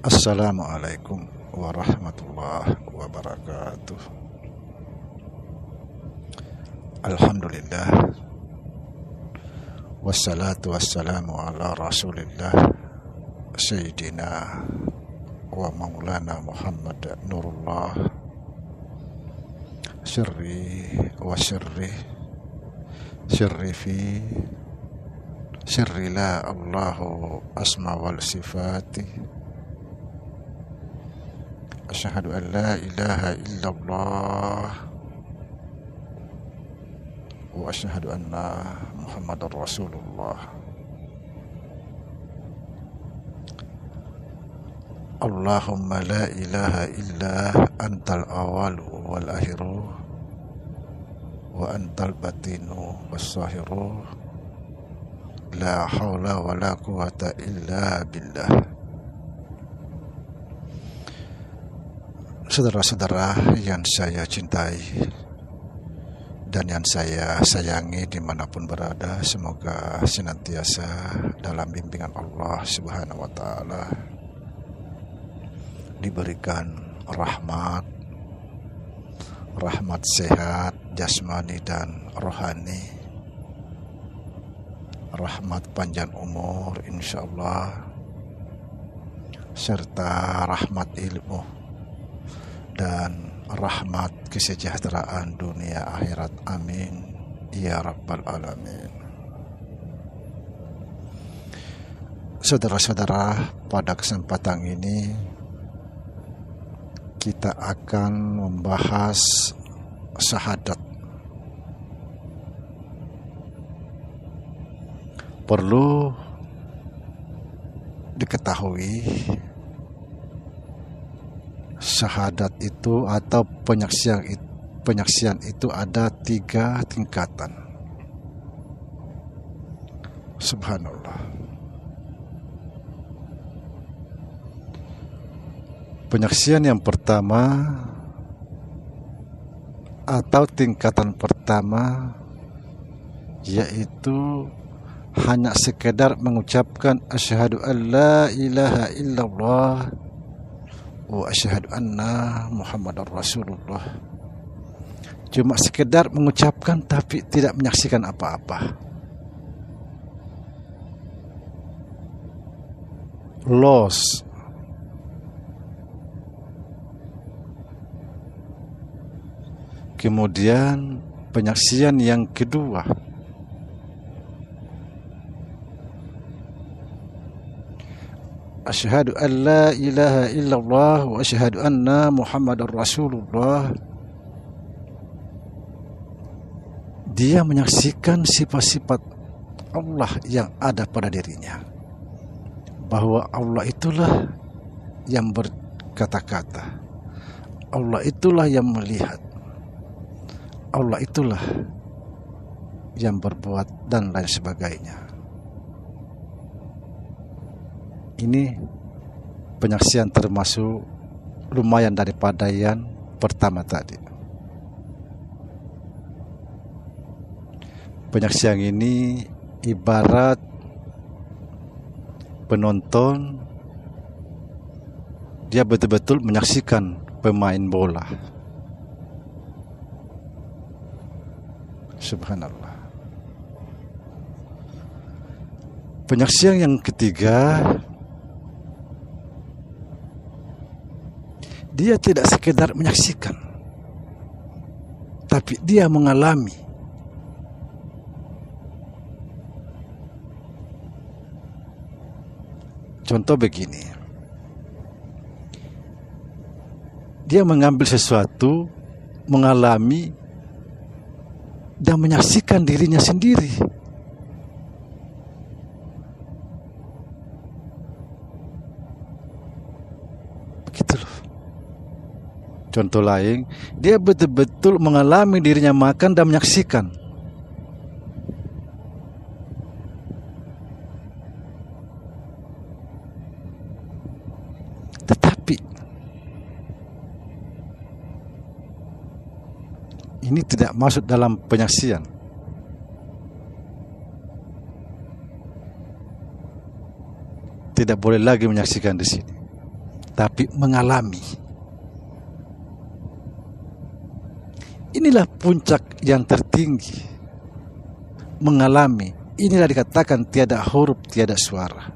Assalamualaikum warahmatullahi wabarakatuh. Alhamdulillah, wassalatu wassalamu ala rasulillah Sayyidina wa maulana Muhammad Nurullah sirri wa sirri fi sirri la Allahu asma wal sifati. Asyhadu an la ilaha illallah wa asyhadu anna Muhammadar Rasulullah. Allahumma la ilaha illa antal awalu wal akhiru wa antal batinu was sahiru la hawla wa la quwata illa billah. Saudara-saudara yang saya cintai dan yang saya sayangi dimanapun berada, semoga senantiasa dalam bimbingan Allah Subhanahu wa Ta'ala, diberikan rahmat sehat jasmani dan rohani, rahmat panjang umur insyaallah, serta rahmat ilmu dan rahmat kesejahteraan dunia akhirat. Amin ya rabbal alamin. Saudara-saudara, pada kesempatan ini kita akan membahas syahadat. Perlu diketahui, syahadat itu atau penyaksian itu ada 3 tingkatan. Subhanallah. Penyaksian yang pertama atau tingkatan pertama yaitu hanya sekedar mengucapkan asyhadu an la ilaha illallah wa asyhadu anna Muhammadar Rasulullah. Cuma sekedar mengucapkan tapi tidak menyaksikan apa-apa. Loss. Kemudian penyaksian yang kedua, asyhadu an la ilaha illallah wa asyhadu anna Muhammadar Rasulullah. Dia menyaksikan sifat-sifat Allah yang ada pada dirinya, bahwa Allah itulah yang berkata-kata, Allah itulah yang melihat, Allah itulah yang berbuat dan lain sebagainya. Ini penyaksian termasuk lumayan daripada yang pertama tadi. Penyaksian ini ibarat penonton, dia betul-betul menyaksikan pemain bola. Subhanallah. Penyaksian yang ketiga, dia tidak sekedar menyaksikan, tapi dia mengalami. Contoh begini, dia mengambil sesuatu, mengalami, dan menyaksikan dirinya sendiri. Begitu loh. Contoh lain, dia betul-betul mengalami dirinya makan dan menyaksikan. Tetapi ini tidak masuk dalam penyaksian. Tidak boleh lagi menyaksikan di sini. tapi mengalami. Inilah puncak yang tertinggi. Mengalami. Inilah dikatakan tiada huruf, tiada suara.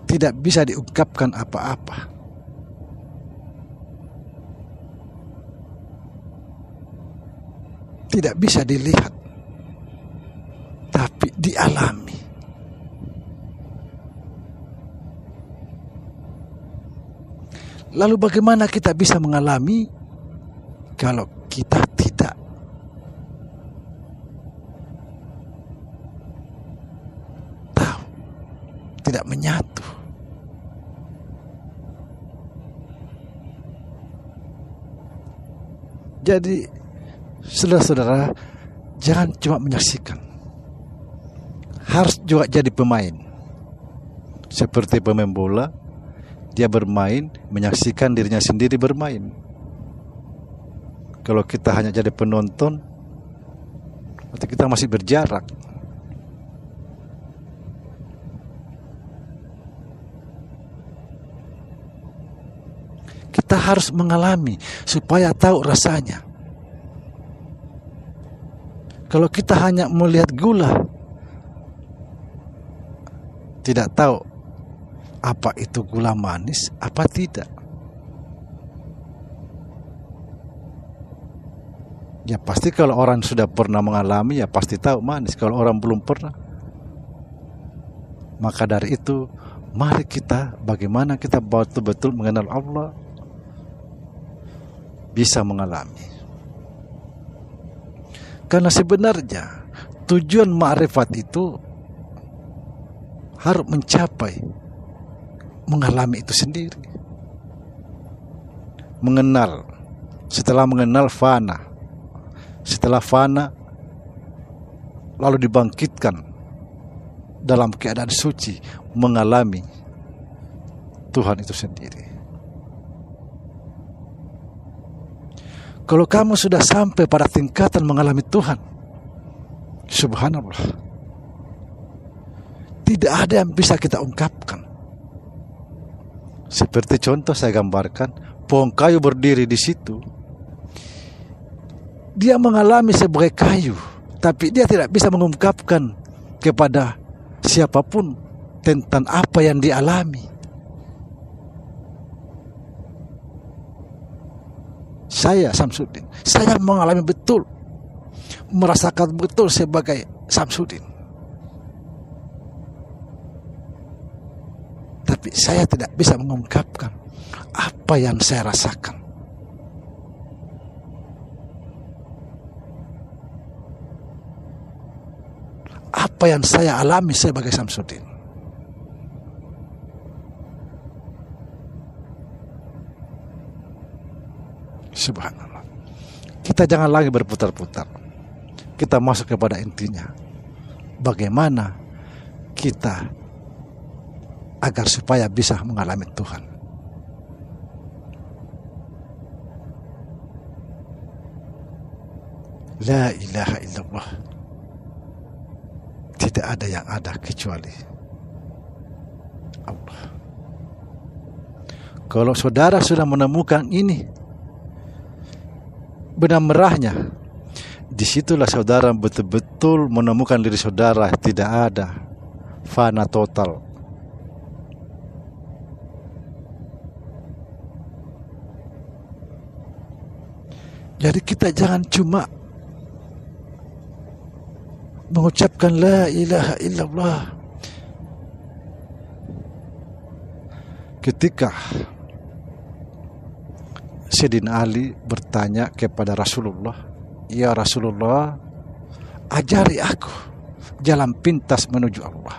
Tidak bisa diungkapkan apa-apa. Tidak bisa dilihat, tapi dialami. Lalu bagaimana kita bisa mengalami kalau kita tidak tahu, tidak menyatu? Jadi saudara-saudara, jangan cuma menyaksikan, harus juga jadi pemain. Seperti pemain bola, dia bermain, menyaksikan dirinya sendiri bermain. Kalau kita hanya jadi penonton, berarti kita masih berjarak. Kita harus mengalami supaya tahu rasanya. Kalau kita hanya melihat gula, tidak tahu apa itu gula manis, apa tidak. Ya pasti kalau orang sudah pernah mengalami, ya pasti tahu manis. Kalau orang belum pernah, maka dari itu, mari kita, bagaimana kita betul-betul mengenal Allah, bisa mengalami. Karena sebenarnya tujuan ma'rifat itu harus mencapai mengalami itu sendiri. Mengenal, setelah mengenal fana, setelah fana lalu dibangkitkan dalam keadaan suci, mengalami Tuhan itu sendiri. Kalau kamu sudah sampai pada tingkatan mengalami Tuhan, subhanallah, tidak ada yang bisa kita ungkapkan. Seperti contoh saya gambarkan, pohon kayu berdiri di situ. Dia mengalami sebagai kayu, tapi dia tidak bisa mengungkapkan kepada siapapun tentang apa yang dialami. Saya Samsudin, saya mengalami betul, merasakan betul sebagai Samsudin. Tapi saya tidak bisa mengungkapkan apa yang saya rasakan. Apa yang saya alami sebagai Samsudin. Subhanallah. Kita jangan lagi berputar-putar. Kita masuk kepada intinya. Bagaimana kita agar supaya bisa mengalami Tuhan. La ilaha illallah. Tidak ada yang ada kecuali Allah. Kalau saudara sudah menemukan ini, benang merahnya, disitulah saudara betul-betul menemukan diri saudara tidak ada fana total. Jadi kita jangan cuma mengucapkan la ilaha illallah. Ketika Sayyidina Ali bertanya kepada Rasulullah, "Ya Rasulullah, ajari aku jalan pintas menuju Allah."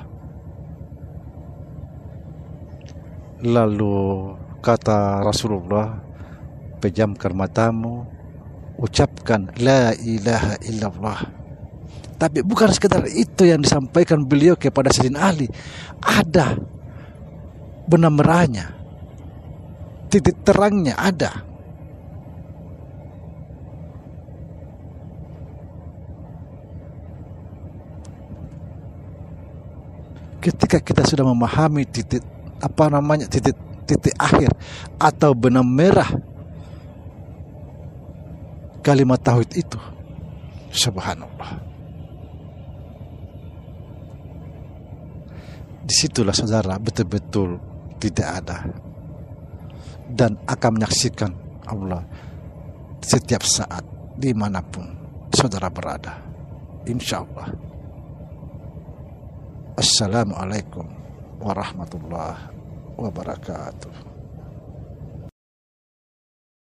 Lalu kata Rasulullah, "Pejamkan matamu, ucapkan la ilaha illallah." Tapi bukan sekedar itu yang disampaikan beliau kepada Sayyidina Ali. Ada benang merahnya, titik terangnya ada. Ketika kita sudah memahami titik titik akhir atau benang merah kalimat tauhid itu. Subhanallah. Disitulah saudara betul-betul tidak ada dan akan menyaksikan Allah setiap saat dimanapun saudara berada, insya Allah. Assalamualaikum warahmatullahi wabarakatuh.